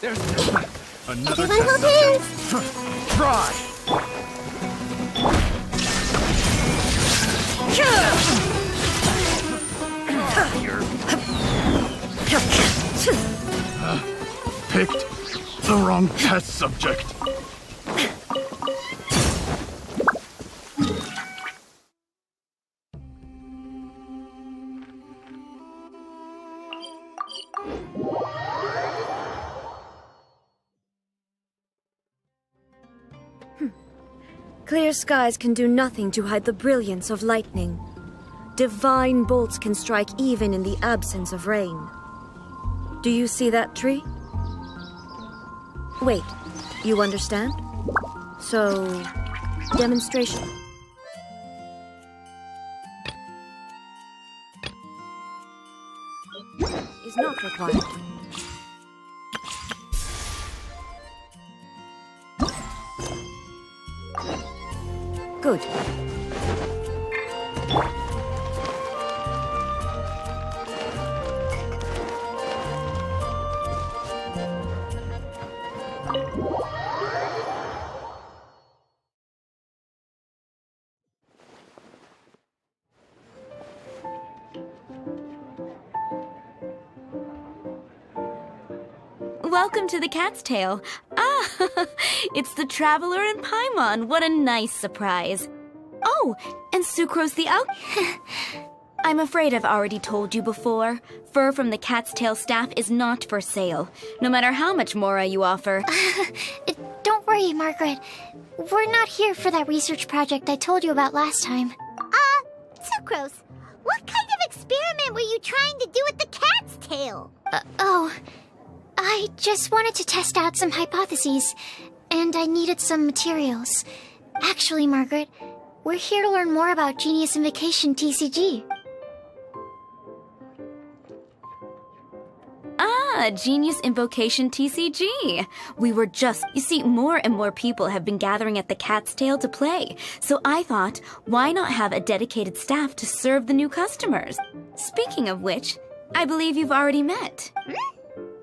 There's another Everyone hold test hands. subject. Try. Picked the wrong test subject. Clear skies can do nothing to hide the brilliance of lightning. Divine bolts can strike even in the absence of rain. Do you see that tree? Wait, you understand? So, demonstration. Is not required. Good. Welcome to the Cat's Tail. Ah, it's the Traveler and Paimon. What a nice surprise. Oh, and Sucrose the Owl. I'm afraid I've already told you before. Fur from the Cat's Tail staff is not for sale, no matter how much Mora you offer. Don't worry, Margaret. We're not here for that research project I told you about last time. Sucrose, what kind of experiment were you trying to do with the cat's tail? I just wanted to test out some hypotheses, and I needed some materials. Actually, Margaret, we're here to learn more about Genius Invocation TCG. Genius Invocation TCG. We were just... You see, more and more people have been gathering at the Cat's Tail to play, so I thought, why not have a dedicated staff to serve the new customers? Speaking of which, I believe you've already met.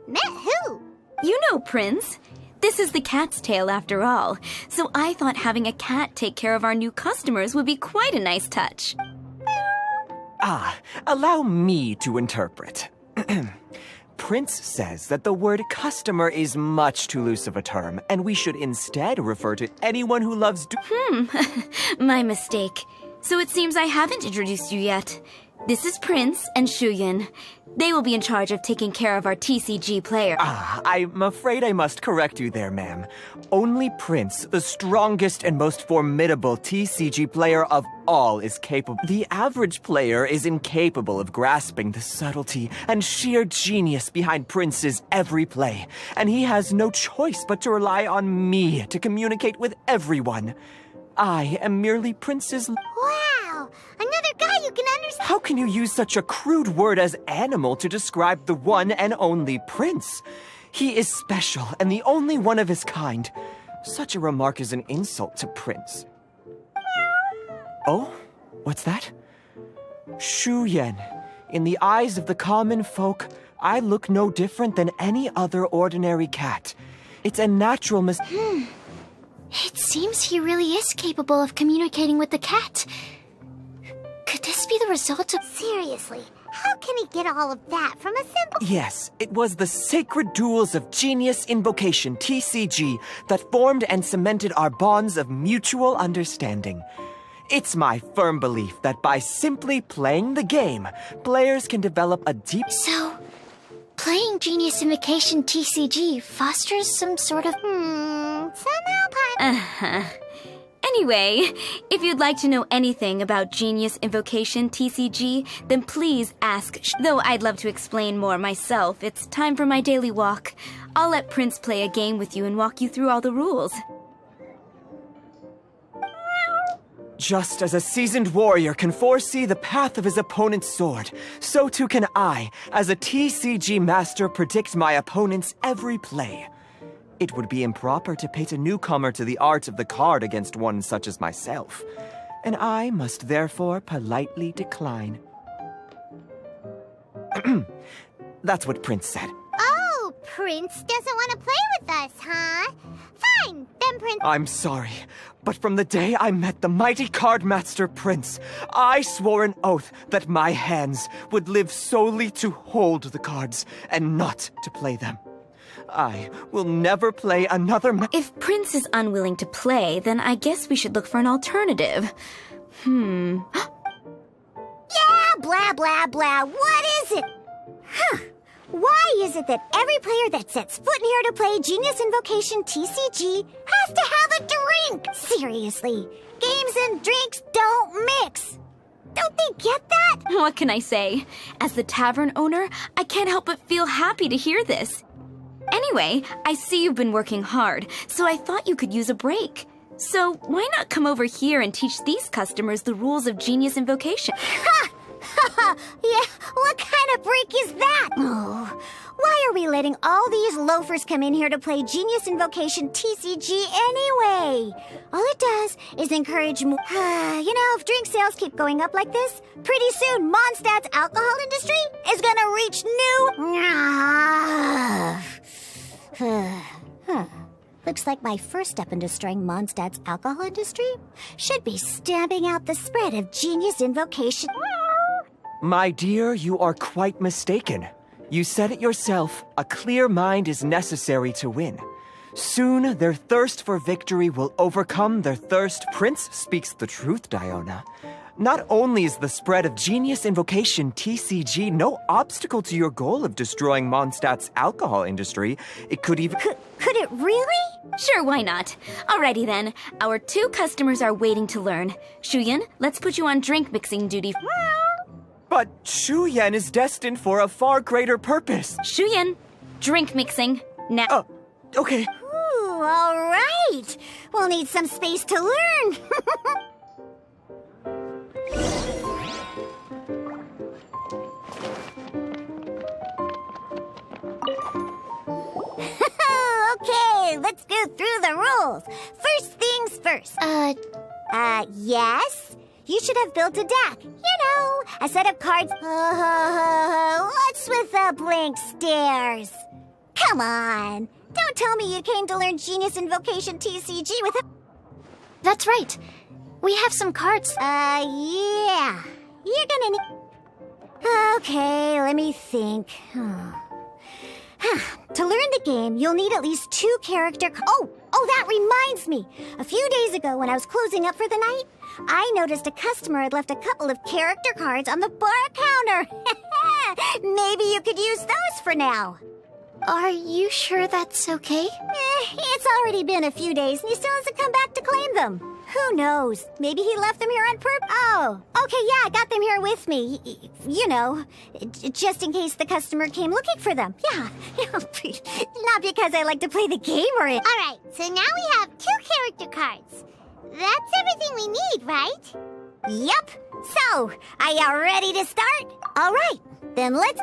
Met who? You know, Prince. This is the Cat's Tail after all, so I thought having a cat take care of our new customers would be quite a nice touch. Allow me to interpret. Prince says that the word customer is much too loose of a term, and we should instead refer to anyone who loves My mistake. So it seems I haven't introduced you yet. This is Prince and Shuyan. They will be in charge of taking care of our TCG player. I'm afraid I must correct you there, ma'am. Only Prince, the strongest and most formidable TCG player of all, is capable. The average player is incapable of grasping the subtlety and sheer genius behind Prince's every play, and he has no choice but to rely on me to communicate with everyone. I am merely Prince's... Wow! Another guy you can understand. How can you use such a crude word as animal to describe the one and only Prince? He is special and the only one of his kind. Such a remark is an insult to Prince. Oh? What's that? Shuyan. In the eyes of the common folk, I look no different than any other ordinary cat. It's a natural It seems he really is capable of communicating with the cat. Could this be the result of... Seriously, how can he get all of that from a simple... Yes, it was the sacred duels of Genius Invocation, TCG, that formed and cemented our bonds of mutual understanding. It's my firm belief that by simply playing the game, players can develop a deep... So, playing Genius Invocation TCG fosters some sort of... somehow Anyway, if you'd like to know anything about Genius Invocation TCG, then please ask. Though I'd love to explain more myself, it's time for my daily walk. I'll let Prince play a game with you and walk you through all the rules. Just as a seasoned warrior can foresee the path of his opponent's sword, so too can I, as a TCG master, predict my opponent's every play. It would be improper to pit a newcomer to the art of the card against one such as myself, and I must therefore politely decline. That's what Prince said. Oh, Prince doesn't want to play with us, huh? Fine, then Prince... I'm sorry, but from the day I met the mighty Cardmaster Prince, I swore an oath that my hands would live solely to hold the cards and not to play them. I will never play another If Prince is unwilling to play, then I guess we should look for an alternative. Yeah, blah, blah, blah. What is it? Huh. Why is it that every player that sets foot in here to play Genius Invocation TCG has to have a drink? Seriously, games and drinks don't mix. Don't they get that? What can I say? As the tavern owner, I can't help but feel happy to hear this. Anyway, I see you've been working hard, so I thought you could use a break. So why not come over here and teach these customers the rules of Genius Invocation? Ha! Yeah, what kind of break is that? Oh, why are we letting all these loafers come in here to play Genius Invocation TCG anyway? All it does is encourage more... if drink sales keep going up like this, pretty soon Mondstadt's alcohol industry is gonna reach new... Looks like my first step in destroying Mondstadt's alcohol industry should be stamping out the spread of Genius Invocation... My dear, you are quite mistaken. You said it yourself, a clear mind is necessary to win. Soon, their thirst for victory will overcome their thirst. Prince speaks the truth, Diona. Not only is the spread of Genius Invocation TCG no obstacle to your goal of destroying Mondstadt's alcohol industry, it could even... Could it really? Sure, why not? Alrighty then, our 2 customers are waiting to learn. Shuyan, let's put you on drink mixing duty. But Shuyan is destined for a far greater purpose. Shuyan, drink mixing. Now. Okay. Ooh, all right. We'll need some space to learn. Okay, let's go through the rules. First things first. Yes? You should have built a deck. A set of cards. What's with the blank stares? Come on. Don't tell me you came to learn Genius Invocation TCG with a... That's right. We have some cards. Yeah. You're gonna need... Okay, let me think. To learn the game, you'll need at least 2 character... Oh, that reminds me. A few days ago, when I was closing up for the night, I noticed a customer had left a couple of character cards on the bar counter. Maybe you could use those for now. Are you sure that's okay? It's already been a few days and he still hasn't come back to claim them. Who knows? Maybe he left them here on purpose. Oh, okay, yeah, I got them here with me. Just in case the customer came looking for them. Yeah, not because I like to play the game or it. All right, so now we have 2 character cards. That's everything we need, right? Yep. So, are you ready to start? All right, then let's...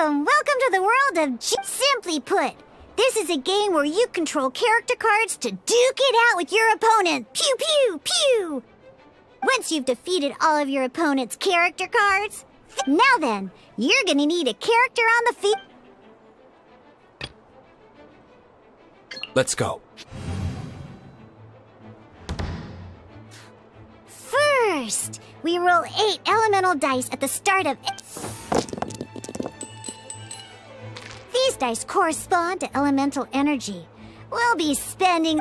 Welcome to the world of Simply put, this is a game where you control character cards to duke it out with your opponent. Pew, pew, pew! Once you've defeated all of your opponent's character cards, now then, you're gonna need a character on the field. Let's go. First, we roll 8 elemental dice at the start of it. These dice correspond to elemental energy. We'll be spending...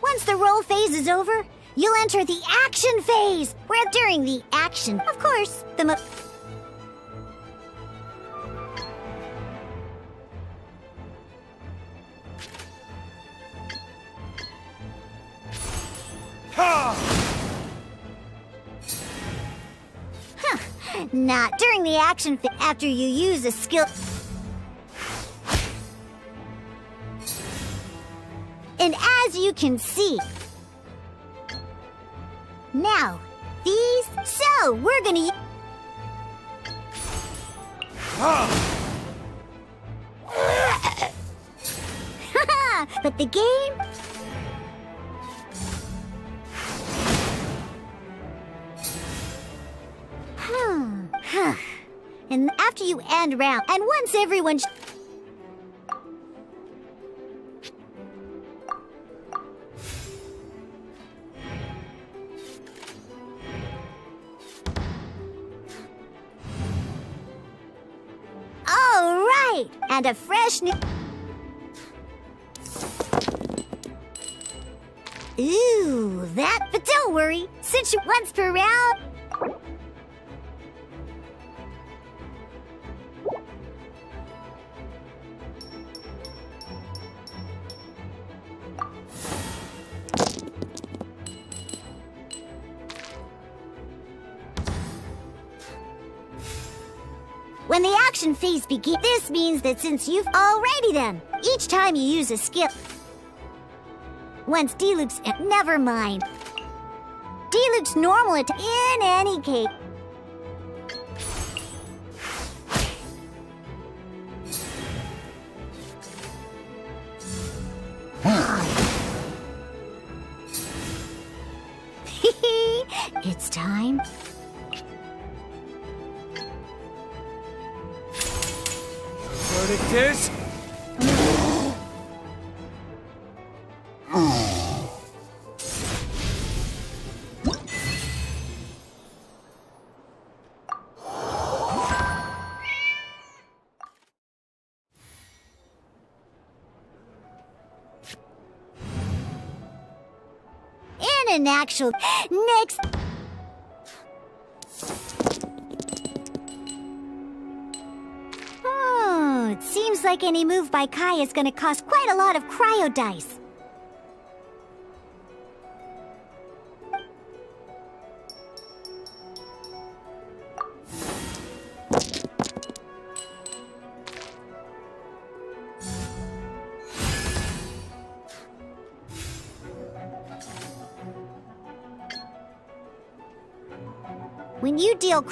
Once the roll phase is over, you'll enter the action phase, where during the action, of course, the Not during the action phase, after you use a skill. And as you can see, now, so we're gonna But the game... And after you end round, and once everyone... All right! And a fresh new... Ooh, that... But don't worry, since you once per round... When the action phase begins, this means that since you've... Alrighty then! Each time you use a skill... Once D-Luke's... Never mind. D-Luke's normal in any case... It's time... Verdict is... In an actual... Next... Oh, it seems like any move by Kai is gonna cost quite a lot of cryo dice. When you deal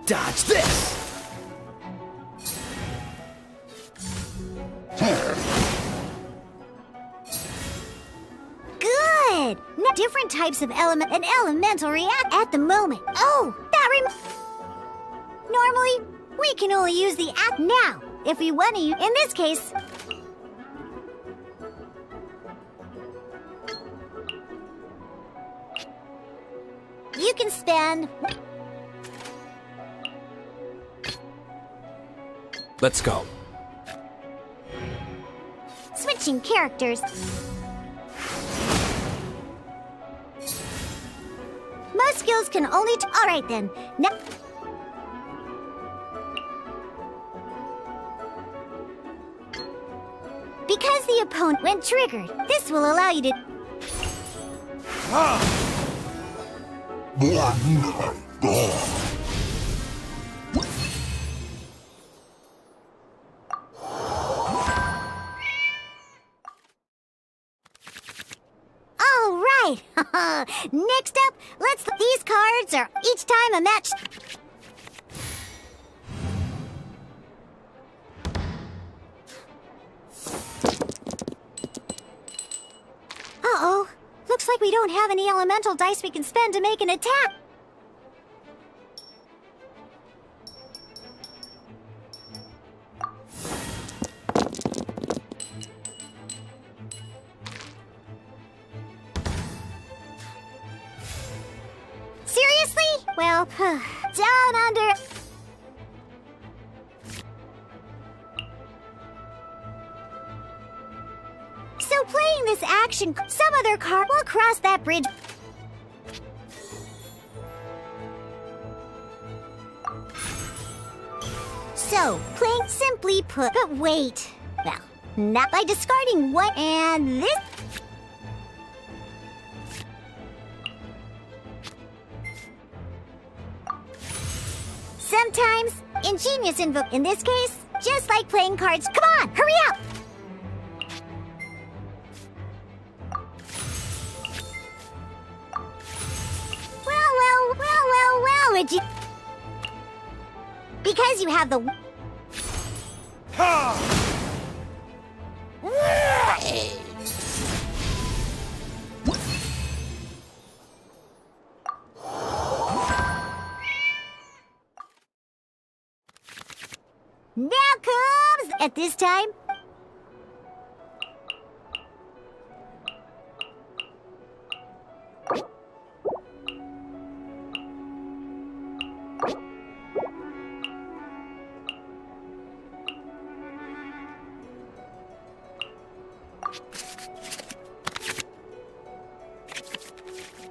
Dodge this! Good! Now, different types of element and elemental react at the moment. Oh, that Normally, we can only use the act now. If we want to, in this case... You can spend... Let's go. Switching characters. Most skills can only... Alright then. Now... Because the opponent, when triggered, this will allow you to... All right. Next up, these cards are each time a match. Uh-oh. Looks like we don't have any elemental dice we can spend to make an attack. Seriously? Well, down under... So playing this action, some other card will cross that bridge. So, playing simply put, but wait. Well, not by discarding one and this. Sometimes, ingenious invoke. In this case, just like playing cards. Come on, hurry up! Well, would you... Because you have the... Now comes at this time.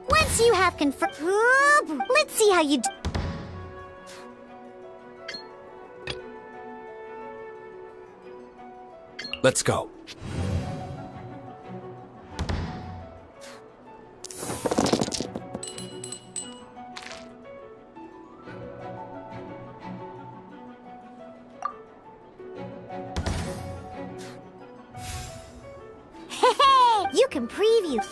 Once you have confirmed, let's see how you do. Let's go. Hey, you can preview.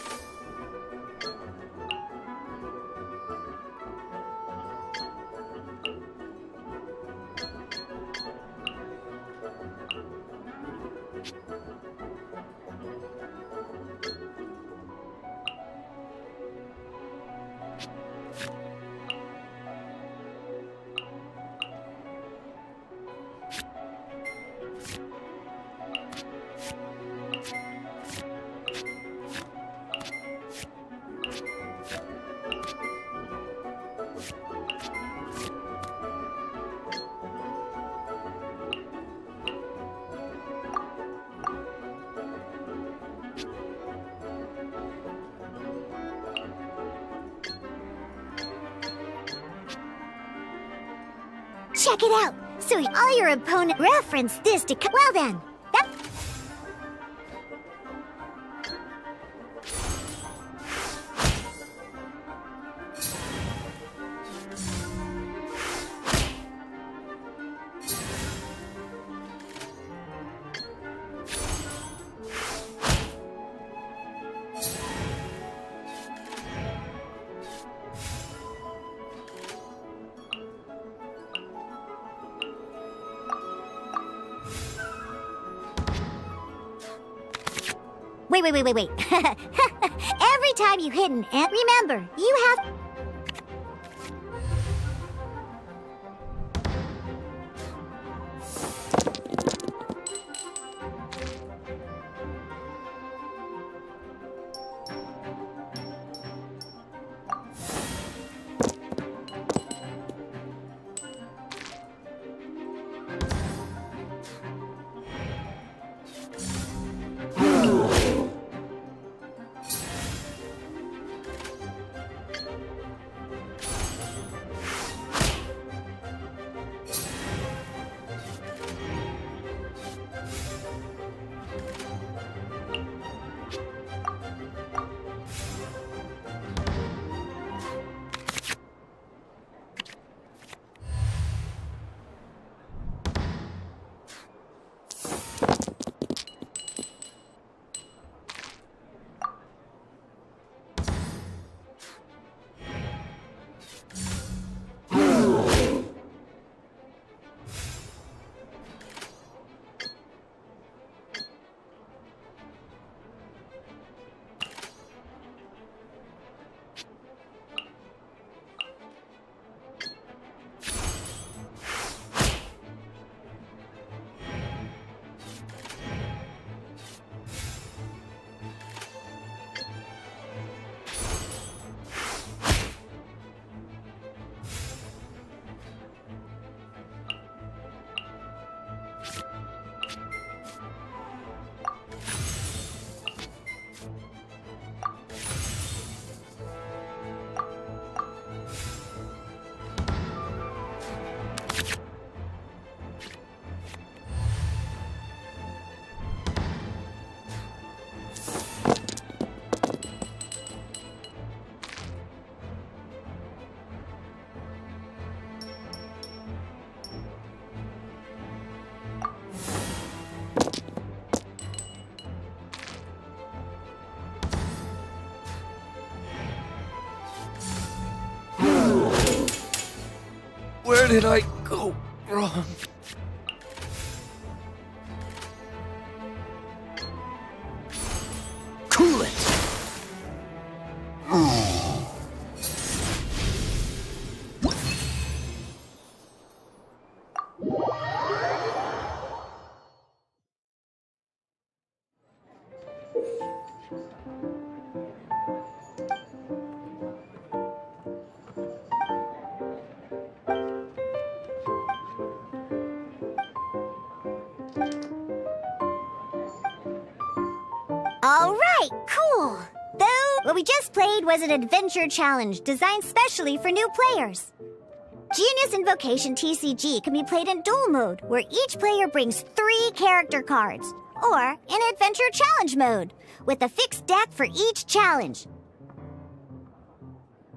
Check it out. So all your opponent reference this to. Well then, that. Wait. Every time you hit an ant, remember, you have... Where did I go wrong? Cool it! All right, cool. Though, what we just played was an adventure challenge designed specially for new players. Genius Invocation TCG can be played in duel mode, where each player brings 3 character cards, or in adventure challenge mode, with a fixed deck for each challenge.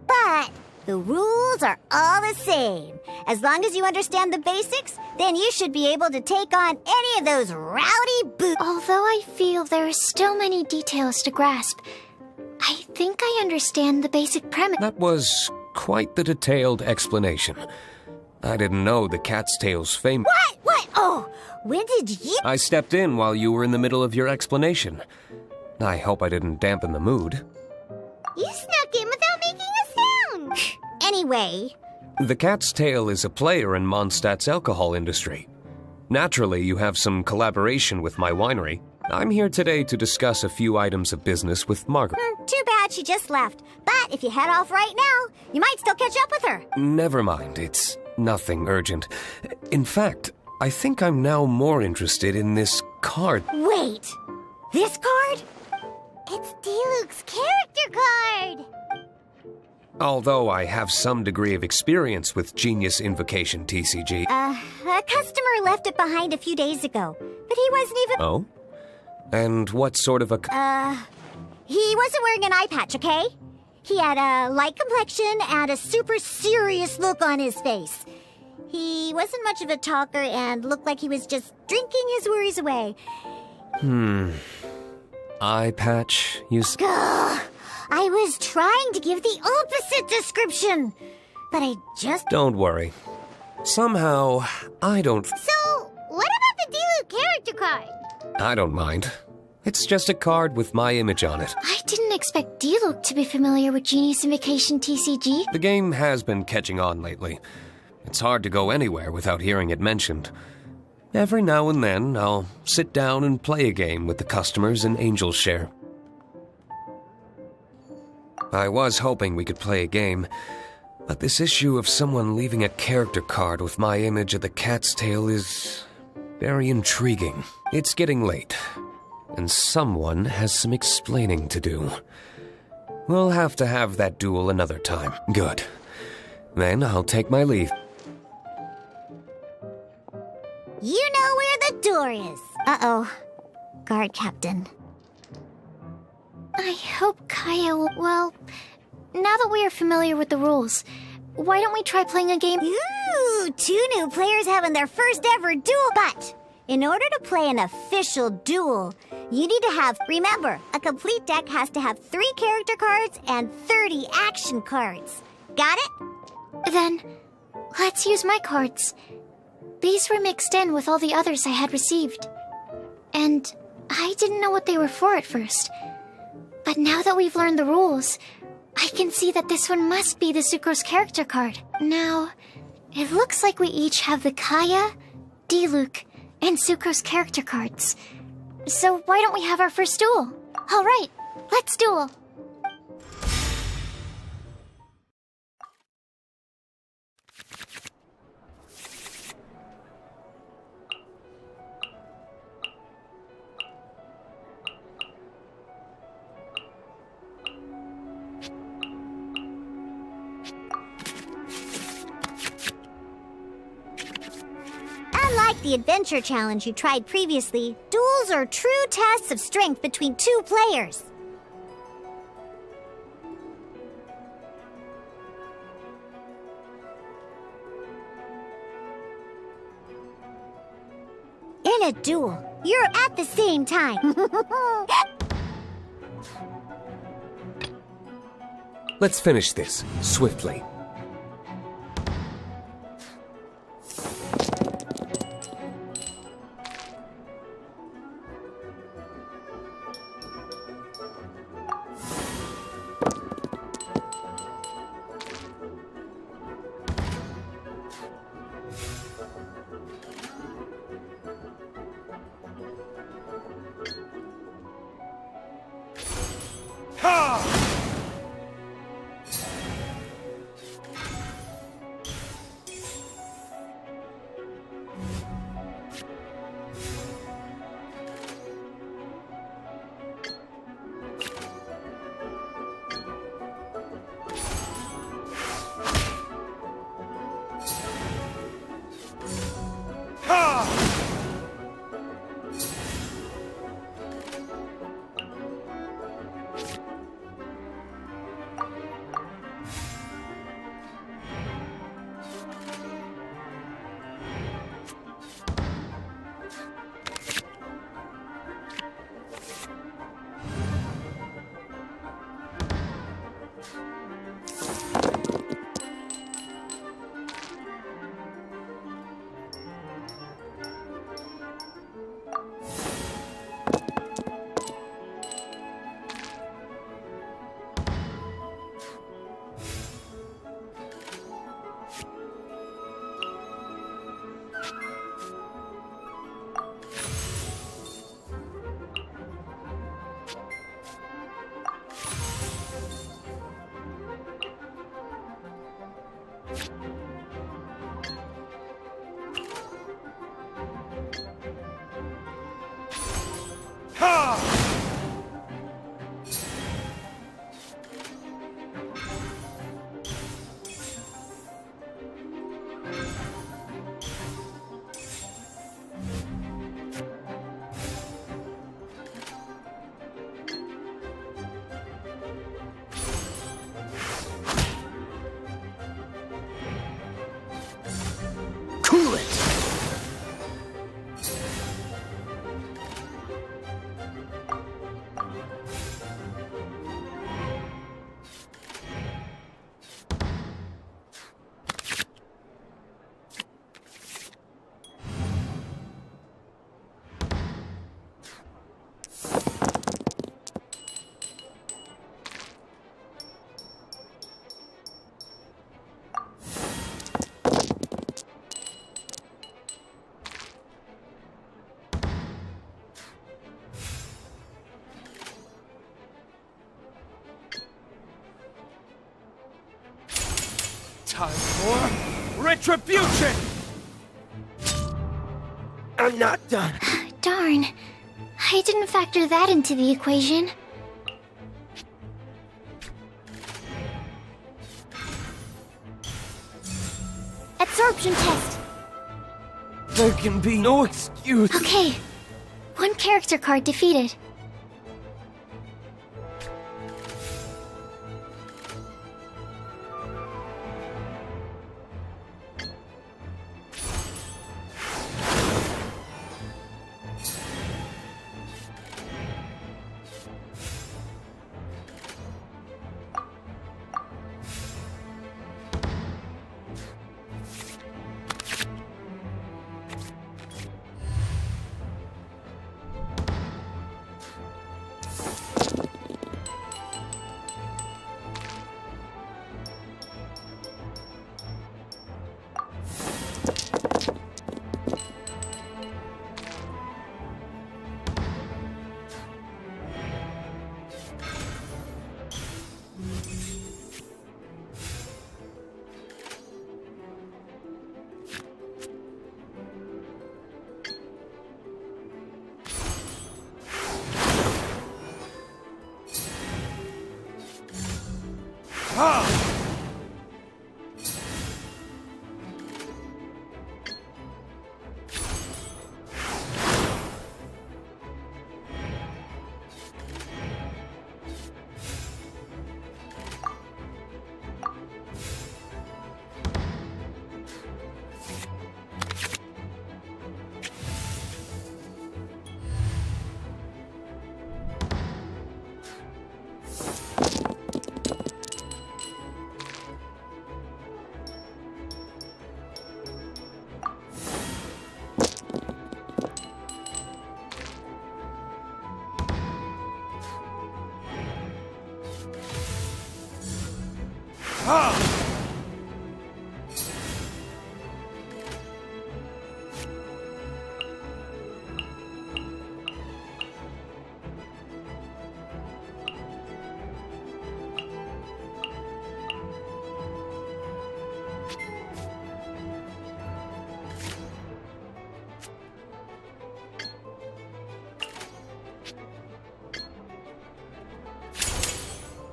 But the rules are all the same. As long as you understand the basics, then you should be able to take on any of those rowdy boots. Although I feel there are still many details to grasp, I think I understand the basic premise. That was quite the detailed explanation. I didn't know the cat's tail's fame. What? What? Oh, when did you? I stepped in while you were in the middle of your explanation. I hope I didn't dampen the mood. You snuck in without making a sound. Anyway. The cat's tail is a player in Mondstadt's alcohol industry. Naturally, you have some collaboration with my winery. I'm here today to discuss a few items of business with Margaret. Too bad she just left. But if you head off right now, you might still catch up with her. Never mind, it's nothing urgent. In fact, I think I'm now more interested in this card. Wait, this card? It's D-Luke's character card! Although I have some degree of experience with Genius Invocation TCG. A customer left it behind a few days ago, but he wasn't even... Oh? And what sort of a... He wasn't wearing an eye patch, okay? He had a light complexion and a super serious look on his face. He wasn't much of a talker and looked like he was just drinking his worries away. Eye patch, Ugh, I was trying to give the opposite description, but I just... Don't worry. Somehow, I don't... So, what about the D-Luke character card? I don't mind. It's just a card with my image on it. I didn't expect D-Luke to be familiar with Genius Invocation TCG. The game has been catching on lately. It's hard to go anywhere without hearing it mentioned. Every now and then, I'll sit down and play a game with the customers in Angel's Share. I was hoping we could play a game, but this issue of someone leaving a character card with my image of the cat's tail is very intriguing. It's getting late, and someone has some explaining to do. We'll have to have that duel another time. Good. Then I'll take my leave. You know where the door is. Uh-oh. Guard captain. I hope Kaya will... Well, now that we are familiar with the rules, why don't we try playing a game? Ooh, 2 new players having their first ever duel. But in order to play an official duel, you need to have... Remember, a complete deck has to have 3 character cards and 30 action cards. Got it? Then, let's use my cards. These were mixed in with all the others I had received. And I didn't know what they were for at first. But now that we've learned the rules, I can see that this one must be the Sucrose character card. Now, it looks like we each have the Kaya, D-Luke, and Sucrose character cards. So why don't we have our first duel? All right, let's duel. Unlike the adventure challenge you tried previously, duels are true tests of strength between 2 players. In a duel, you're at the same time. Let's finish this, swiftly. Time for retribution! I'm not done. Darn. I didn't factor that into the equation. Absorption test. There can be no excuse. Okay. One character card defeated.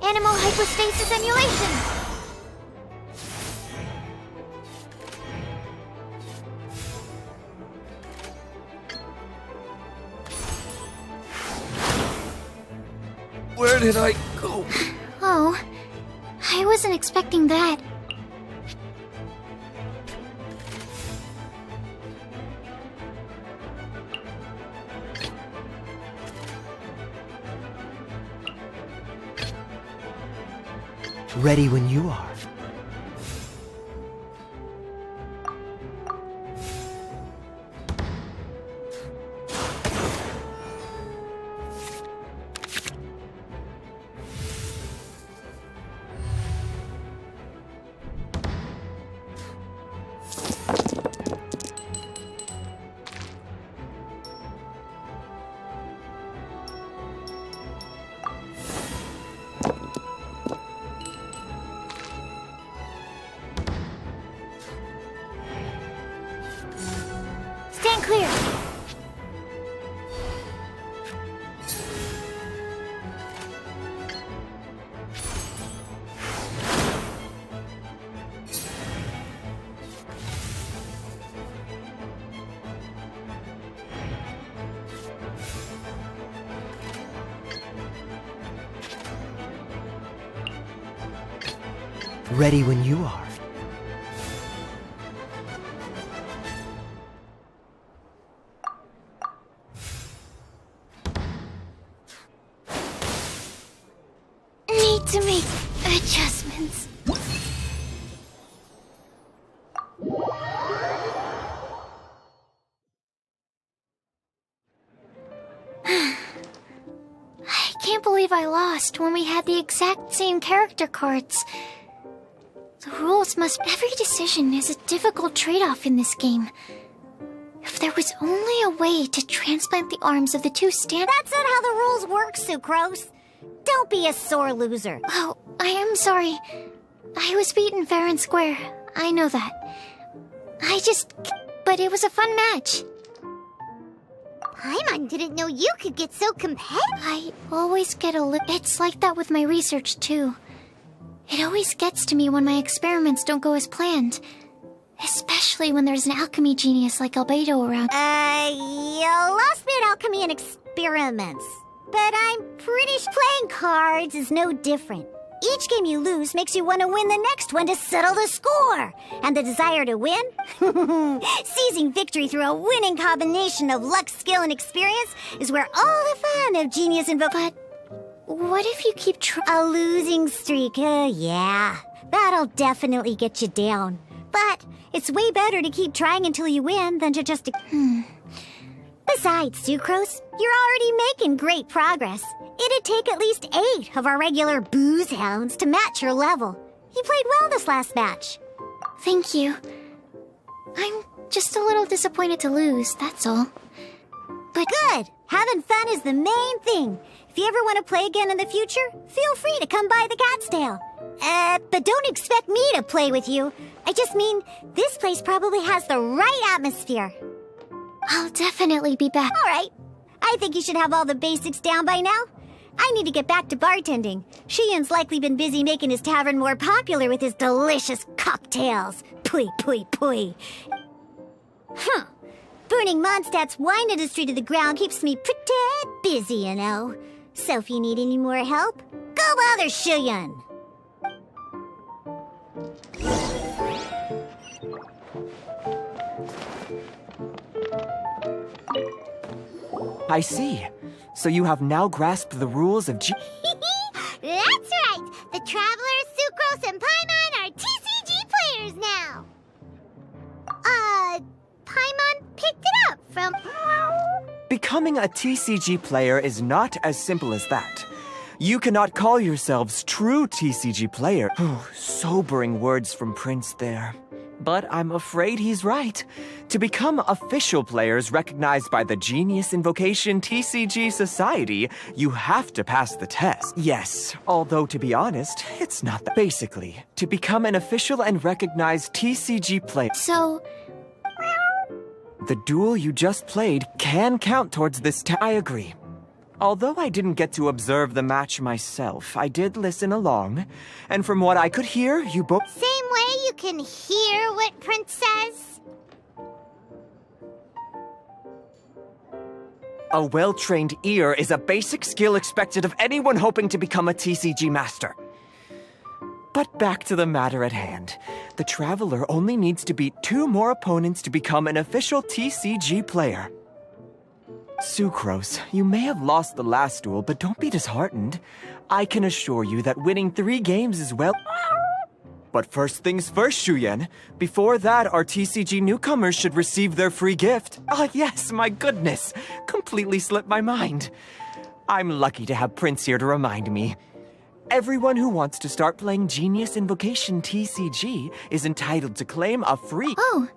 Animal hypostasis emulation! Where did I go? Oh, I wasn't expecting that. Ready when you are. Stand clear! Ready when you are. Need to make adjustments. I can't believe I lost when we had the exact same character cards. The rules must... Every decision is a difficult trade-off in this game. If there was only a way to transplant the arms of the two That's not how the rules work, Sucrose. Don't be a sore loser. Oh, I am sorry. I was beaten fair and square. I know that. But it was a fun match. Paimon didn't know you could get so competitive. I always get It's like that with my research, too. It always gets to me when my experiments don't go as planned. Especially when there's an alchemy genius like Albedo around. You lost me at alchemy and experiments. But I'm pretty sure playing cards is no different. Each game you lose makes you want to win the next one to settle the score. And the desire to win? Seizing victory through a winning combination of luck, skill, and experience is where all the fun of genius and But what if you keep a losing streak? Yeah, that'll definitely get you down. But it's way better to keep trying until you win than to just... Besides, Sucrose, you're already making great progress. It'd take at least 8 of our regular booze hounds to match your level. You played well this last match. Thank you. I'm just a little disappointed to lose, that's all. But good! Having fun is the main thing. If you ever want to play again in the future, feel free to come by the Cat's Tail. But don't expect me to play with you. I just mean, this place probably has the right atmosphere. I'll definitely be back. All right. I think you should have all the basics down by now. I need to get back to bartending. Shiyan's likely been busy making his tavern more popular with his delicious cocktails. Pui, pui, pui. Huh. Burning Mondstadt's wine industry to the ground keeps me pretty busy, you know. So if you need any more help, go bother Shiyan. I see. So you have now grasped the rules of That's right! The Travelers, Sucrose, and Paimon are TCG players now! Paimon picked it up from... Becoming a TCG player is not as simple as that. You cannot call yourselves true TCG player. Sobering words from Prince there. But I'm afraid he's right. To become official players recognized by the Genius Invocation TCG Society, you have to pass the test. Yes, although to be honest, it's not that. Basically, to become an official and recognized TCG player... So... The duel you just played can count towards this I agree. Although I didn't get to observe the match myself, I did listen along. And from what I could hear, you both... Same way you can hear what Prince says? A well-trained ear is a basic skill expected of anyone hoping to become a TCG master. But back to the matter at hand. The Traveler only needs to beat 2 more opponents to become an official TCG player. Sucrose, you may have lost the last duel, but don't be disheartened. I can assure you that winning 3 games is well... But first things first, Shuyen. Before that, our TCG newcomers should receive their free gift. Ah, yes, my goodness. Completely slipped my mind. I'm lucky to have Prince here to remind me. Everyone who wants to start playing Genius Invocation TCG is entitled to claim a free... Oh,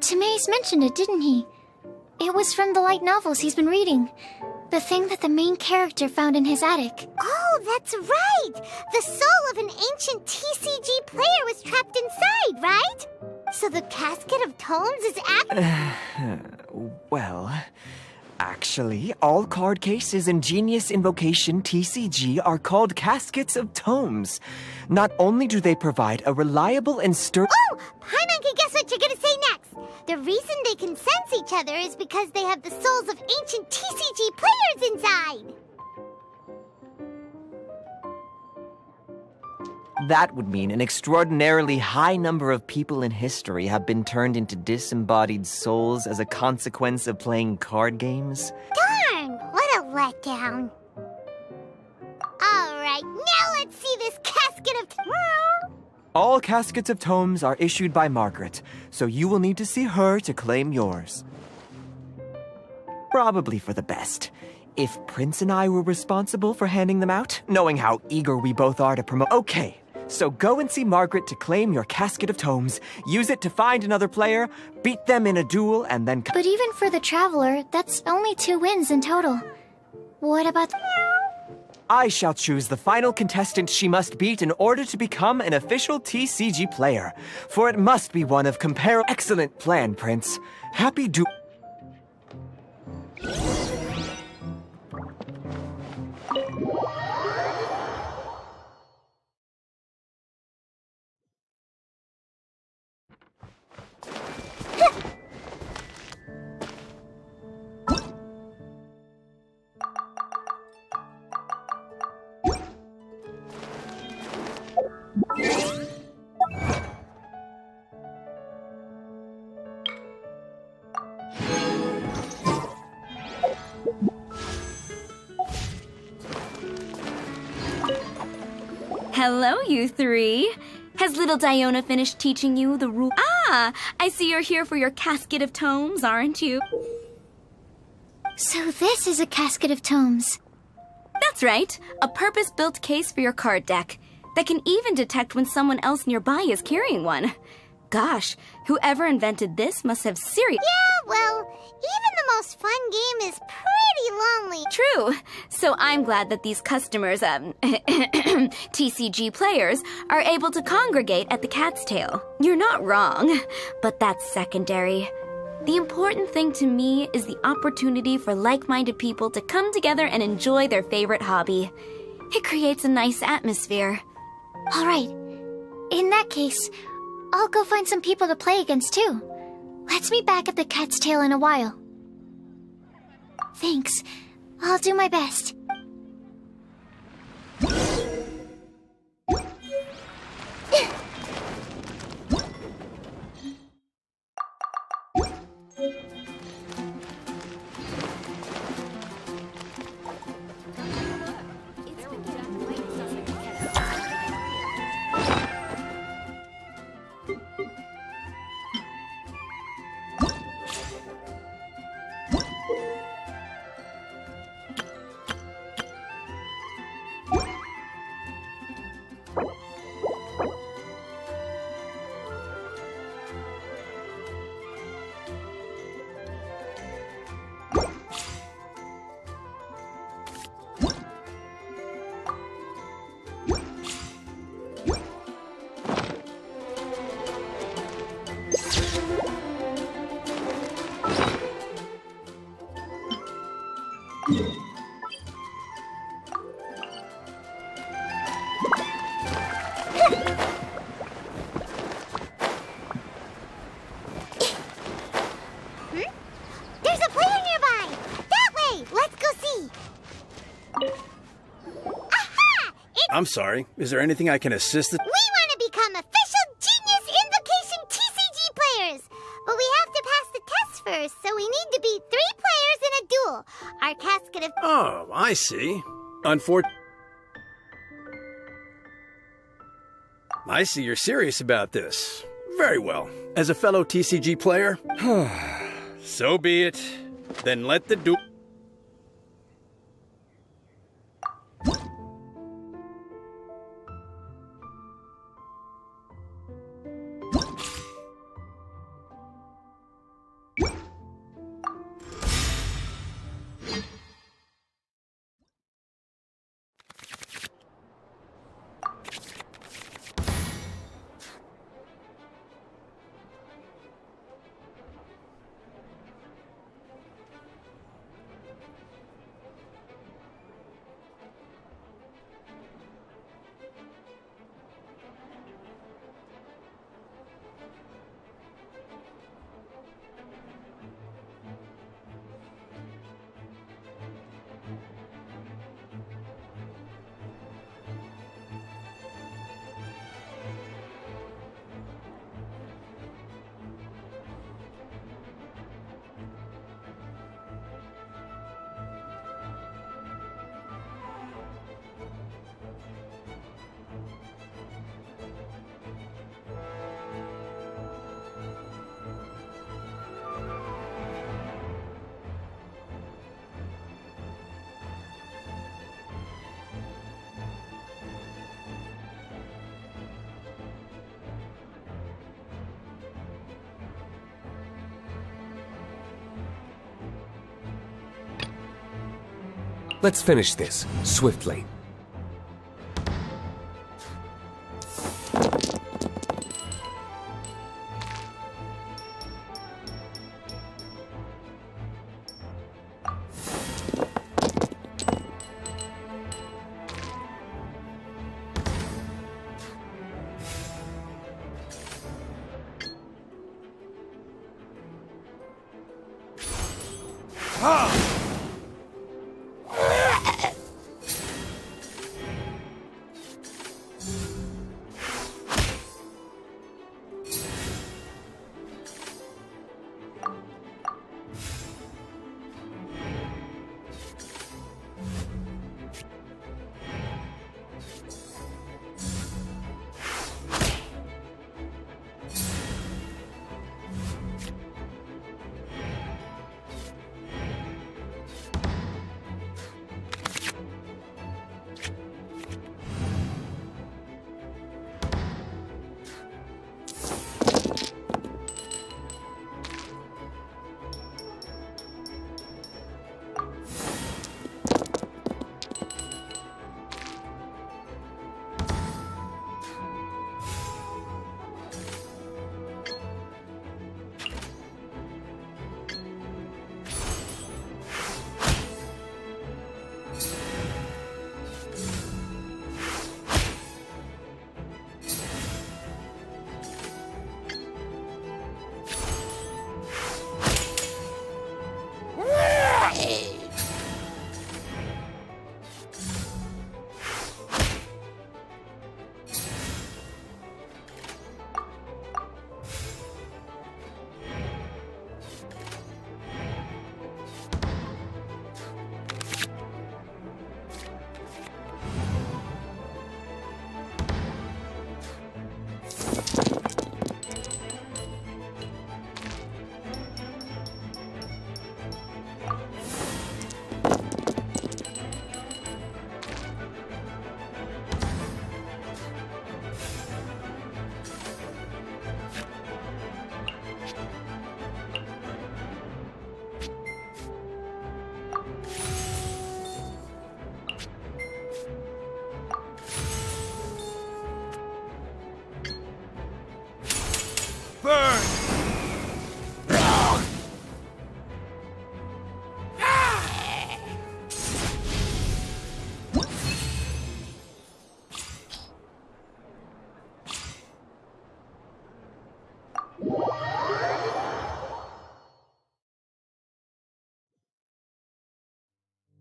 Timaeus mentioned it, didn't he? It was from the light novels he's been reading. The thing that the main character found in his attic. Oh, that's right! The soul of an ancient TCG player was trapped inside, right? So the Casket of Tomes is Well... Actually, all card cases in Genius Invocation TCG are called Caskets of Tomes. Not only do they provide a reliable and Oh! Paimon can guess what you're gonna say next! The reason they can sense each other is because they have the souls of ancient TCG players inside! That would mean an extraordinarily high number of people in history have been turned into disembodied souls as a consequence of playing card games. Darn! What a letdown. Alright, now let's see this Casket of... All Caskets of Tomes are issued by Margaret, so you will need to see her to claim yours. Probably for the best. If Prince and I were responsible for handing them out, knowing how eager we both are to promote... Okay, so go and see Margaret to claim your Casket of Tomes, use it to find another player, beat them in a duel, and then... But even for the Traveler, that's only 2 wins in total. What about... I shall choose the final contestant she must beat in order to become an official TCG player. For it must be one of Excellent plan, Prince. Happy do- Hello, you three. Has little Diona finished teaching you the rule? Ah, I see you're here for your casket of tomes, aren't you? So this is a casket of tomes. That's right. A purpose-built case for your card deck that can even detect when someone else nearby is carrying one. Gosh, whoever invented this must have serious... Yeah, well, even the most fun game is pretty lonely. True. So I'm glad that these customers, TCG players, are able to congregate at the Cat's Tail. You're not wrong, but that's secondary. The important thing to me is the opportunity for like-minded people to come together and enjoy their favorite hobby. It creates a nice atmosphere. All right. In that case, I'll go find some people to play against too. Let's meet back at the Cat's Tail in a while. Thanks. I'll do my best. There's a player nearby! That way! Let's go see! Aha! I'm sorry. Is there anything I can assist with? We want to become official Genius Invocation TCG players! But we have to pass the test first, so we need to beat 3 players in a duel. Our casket of... Oh, I see. I see you're serious about this. Very well. As a fellow TCG player, so be it. Then let the duel... Let's finish this, swiftly.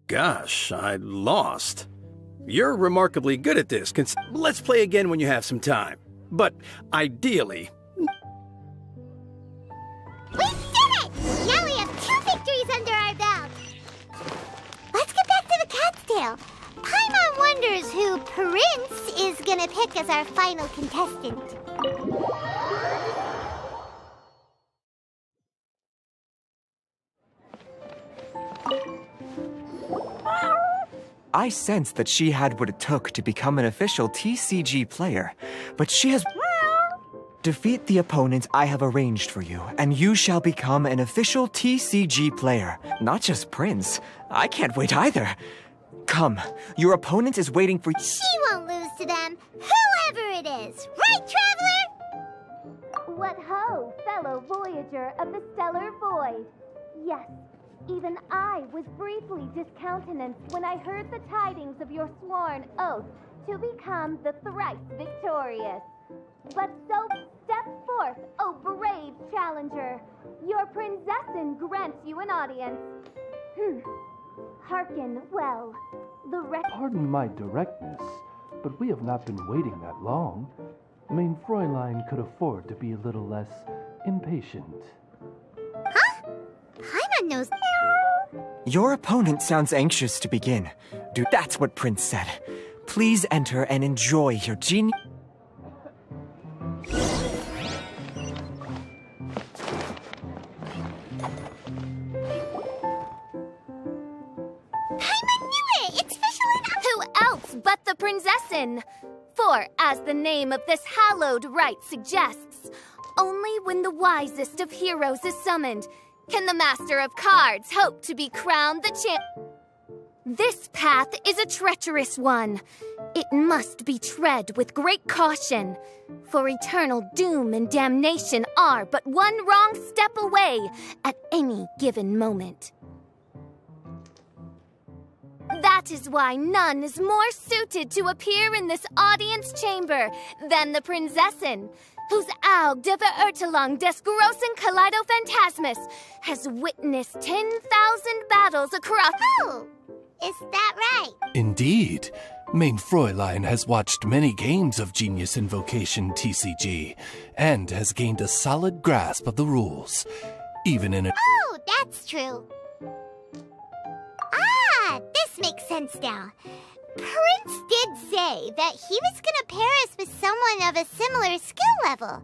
Gosh, I lost. You're remarkably good at this. Let's play again when you have some time. But ideally... We did it! Now we have 2 victories under our belt. Let's get back to the cat's tail. Paimon wonders who Prince is gonna pick as our final contestant. I sensed that she had what it took to become an official TCG player, but she has... Defeat the opponent I have arranged for you, and you shall become an official TCG player. Not just Prince. I can't wait either. Come, your opponent is waiting for... She won't lose to them, whoever it is. Right, Traveler? What ho, fellow voyager of the stellar void. Yes, even I was briefly discountenanced when I heard the tidings of your sworn oath to become the thrice victorious. But so step forth, O brave challenger. Your princessin grants you an audience. Hearken well. The Pardon my directness, but we have not been waiting that long. Mein Fräulein could afford to be a little less impatient. Huh? Paimon knows... Your opponent sounds anxious to begin. Dude, that's what Prince said. Please enter and enjoy your genius... Who else but the princessin? For, as the name of this hallowed rite suggests, only when the wisest of heroes is summoned can the master of cards hope to be crowned the champ. This path is a treacherous one. It must be tread with great caution, for eternal doom and damnation are but one wrong step away at any given moment. That is why none is more suited to appear in this audience chamber than the princessin. whose Aug de Verurtelang des großen Kaleido-Phantasmus has witnessed 10,000 battles across... Oh, is that right? Indeed. Main Fräulein has watched many games of Genius Invocation TCG, and has gained a solid grasp of the rules. Even in a... Oh, that's true. Ah, this makes sense now. Prince did say that he was gonna pair us with someone of a similar skill level.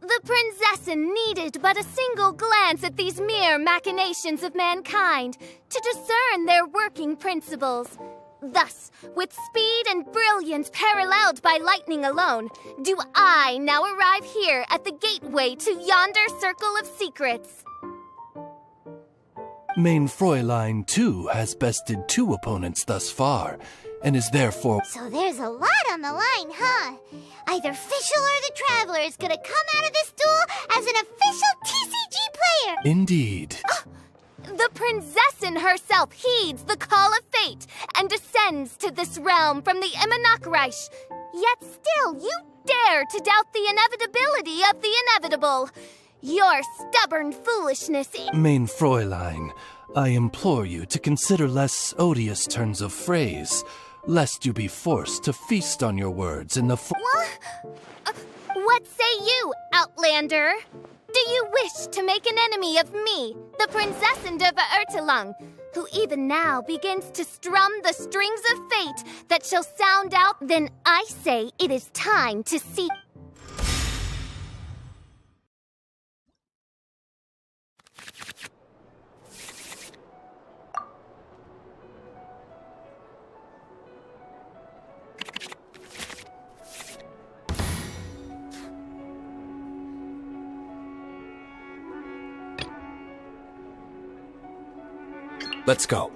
The Prinzessin needed but a single glance at these mere machinations of mankind to discern their working principles. Thus, with speed and brilliance paralleled by lightning alone, do I now arrive here at the gateway to yonder circle of secrets. Main Fräulein, too, has bested 2 opponents thus far, and is therefore... So there's a lot on the line, huh? Either Fischl or the Traveler is gonna come out of this duel as an official TCG player! Indeed. The Prinzessin herself heeds the call of fate and descends to this realm from the Immanakreich. Yet still, you dare to doubt the inevitability of the inevitable. Your stubborn foolishness... Main Fräulein, I implore you to consider less odious turns of phrase, lest you be forced to feast on your words in the... What say you, Outlander? Do you wish to make an enemy of me, the Prinzessin de Verurtelang, who even now begins to strum the strings of fate that shall sound out? Then I say it is time to see... Let's go.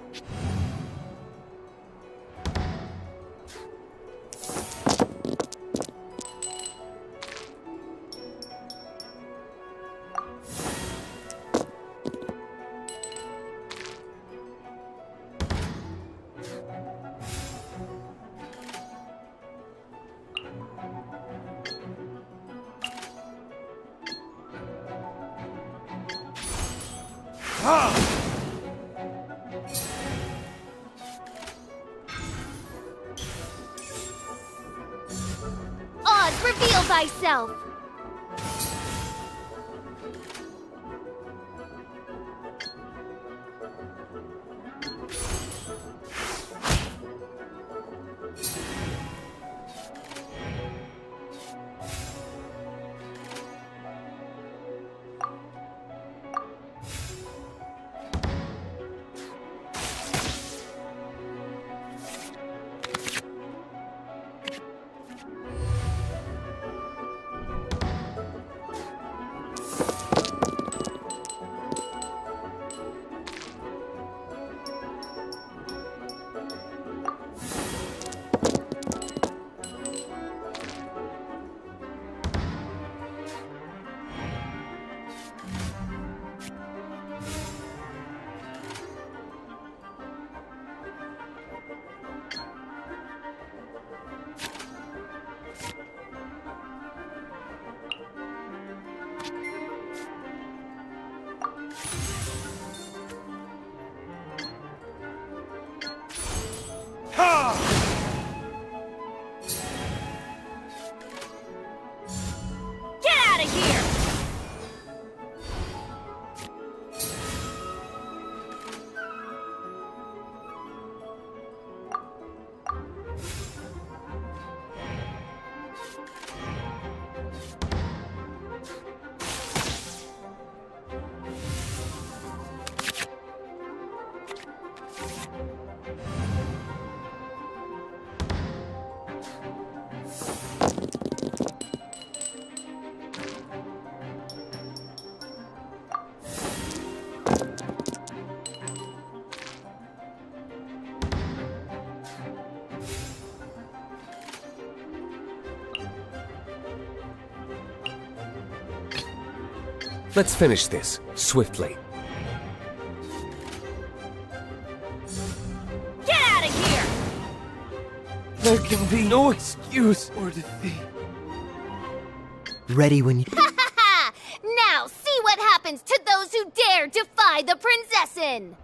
Oz, reveal thyself! Get out of here! Let's finish this, swiftly. Get out of here! There can be no excuse for defeat. Ready when you... Ha ha ha! Now see what happens to those who dare defy the Prinzessin!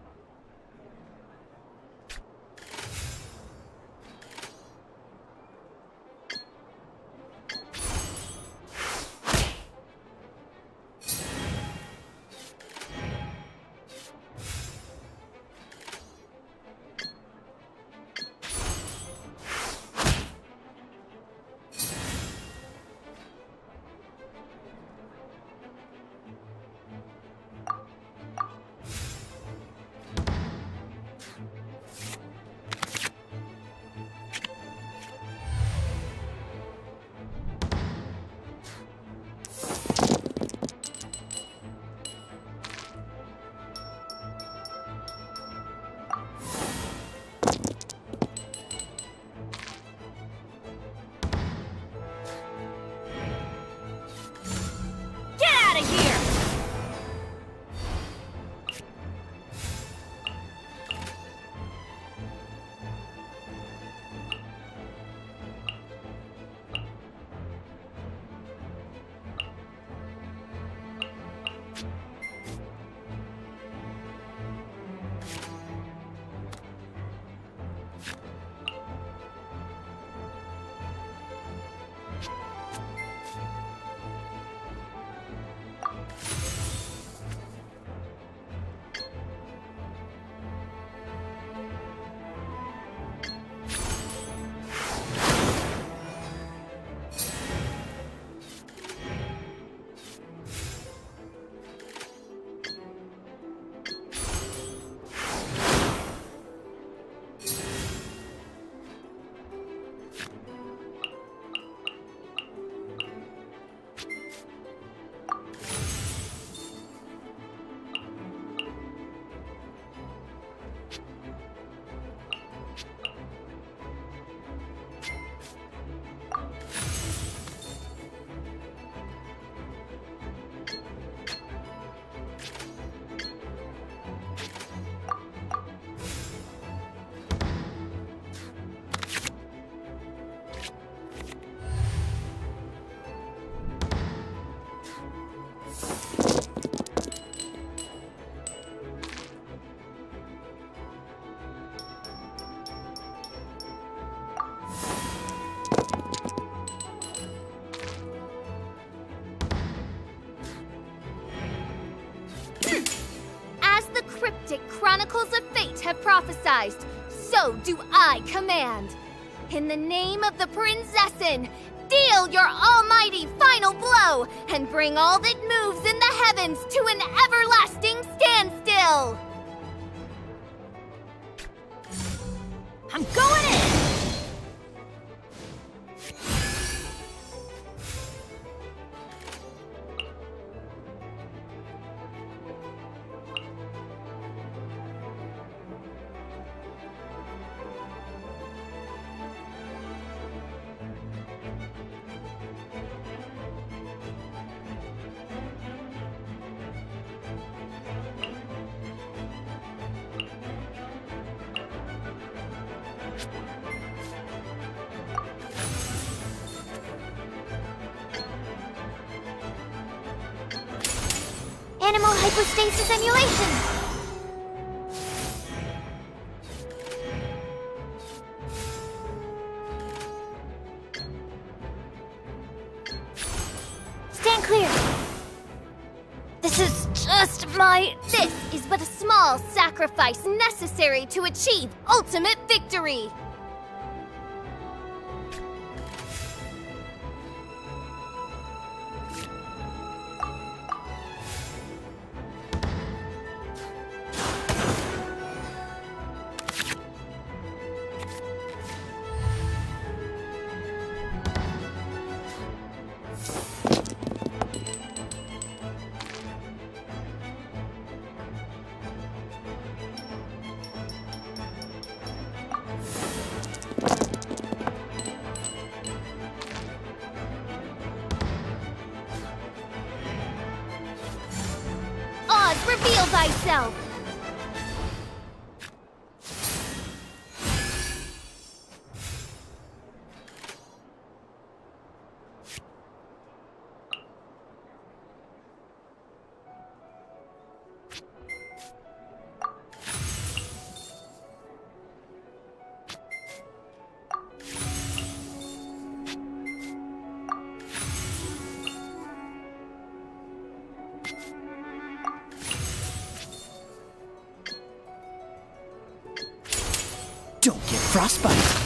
Chronicles of Fate have prophesied, so do I command. In the name of the Prinzessin, deal your almighty final blow and bring all that moves in the heavens to an everlasting standstill. I'm going in! Animal hypostasis emulation! Stand clear! This is but a small sacrifice necessary to achieve ultimate victory. Reveal thyself! Don't get frostbite.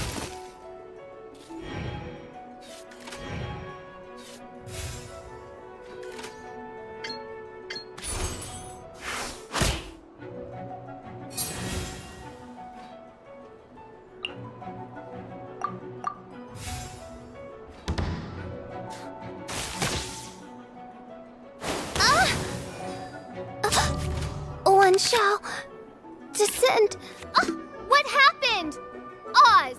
One shall descend. What happened? Oz,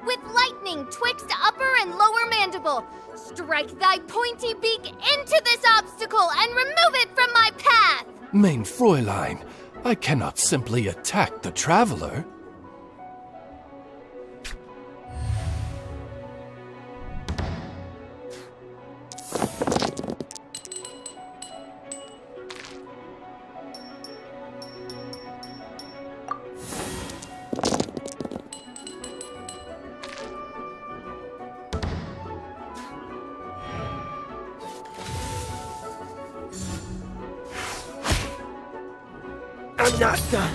with lightning twixt upper and lower mandible, strike thy pointy beak into this obstacle and remove it from my path! Mein Fräulein, I cannot simply attack the traveler. I'm not done.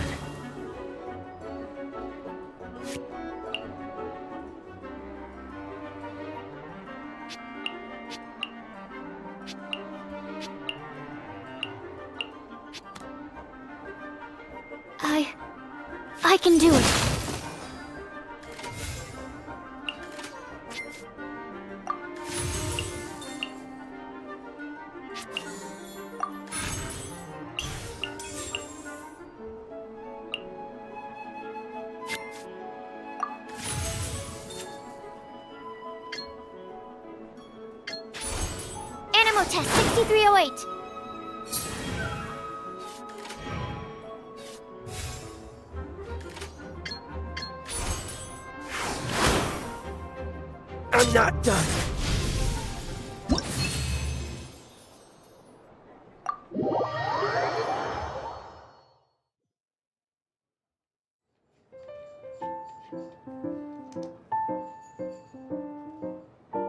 I can do it. Animo test 6308. I'm not done.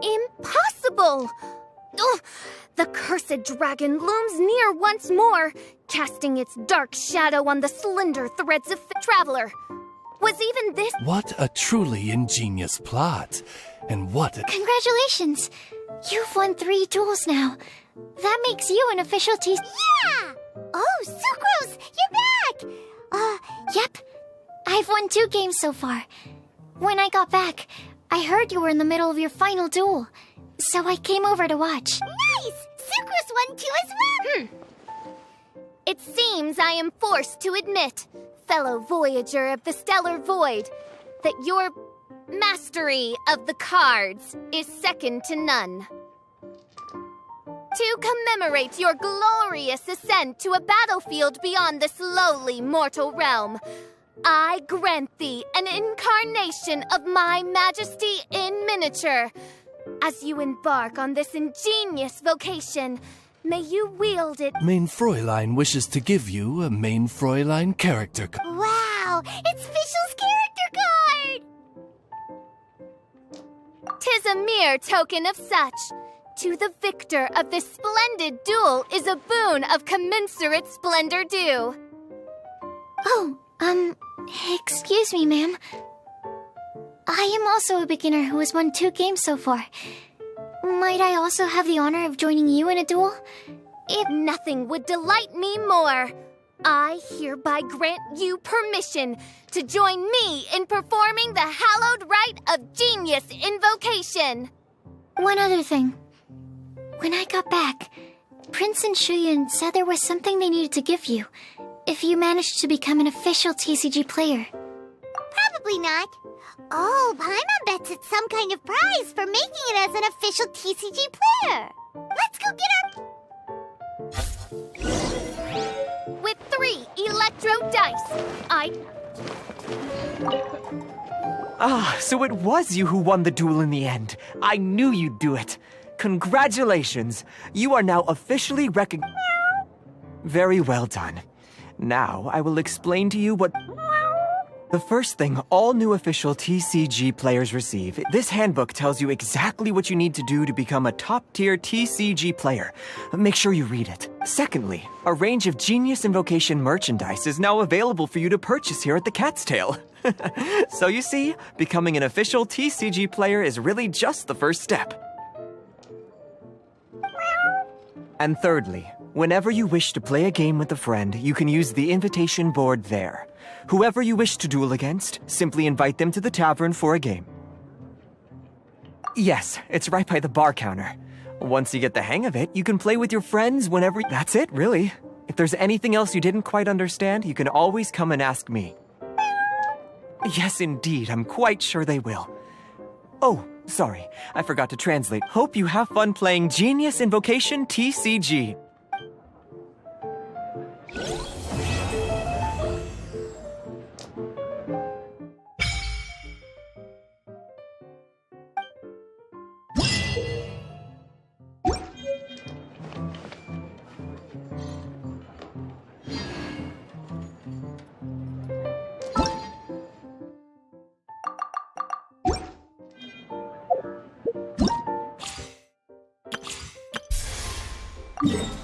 Impossible! Ugh, the cursed dragon looms near once more, casting its dark shadow on the slender threads of the traveler. Was even this— What a truly ingenious plot. And what a— Congratulations! You've won 3 duels now. That makes you an official Yeah! Oh, Sucrose, you're back! Yep. I've won 2 games so far. When I got back, I heard you were in the middle of your final duel. So I came over to watch. Nice! Sucrose won too as well! It seems I am forced to admit, fellow voyager of the stellar void, that your mastery of the cards is second to none. To commemorate your glorious ascent to a battlefield beyond this lowly mortal realm, I grant thee an incarnation of my majesty in miniature. As you embark on this ingenious vocation, may you wield it— Mein Fräulein wishes to give you a Mein Fräulein character card. Wow, it's Fischl's character card! 'Tis a mere token of such. To the victor of this splendid duel is a boon of commensurate splendor due. Oh, excuse me, ma'am. I am also a beginner who has won 2 games so far. Might I also have the honor of joining you in a duel? If nothing would delight me more, I hereby grant you permission to join me in performing the hallowed rite of genius invocation. One other thing. When I got back, Prince and Shuyan said there was something they needed to give you if you managed to become an official TCG player. Probably not. Oh, Paimon bets it's some kind of prize for making it as an official TCG player. Let's go get our— With 3 electro dice, So it was you who won the duel in the end. I knew you'd do it. Congratulations. You are now officially recognized. Very well done. Now I will explain to you what— The first thing all new official TCG players receive, this handbook tells you exactly what you need to do to become a top-tier TCG player. Make sure you read it. Secondly, a range of Genius Invocation merchandise is now available for you to purchase here at the Cat's Tail. So you see, becoming an official TCG player is really just the first step. And thirdly, whenever you wish to play a game with a friend, you can use the invitation board there. Whoever you wish to duel against, simply invite them to the tavern for a game. Yes, it's right by the bar counter. Once you get the hang of it, you can play with your friends whenever... That's it, really. If there's anything else you didn't quite understand, you can always come and ask me. Yes, indeed, I'm quite sure they will. Oh, sorry, I forgot to translate. Hope you have fun playing Genius Invocation TCG. Yeah.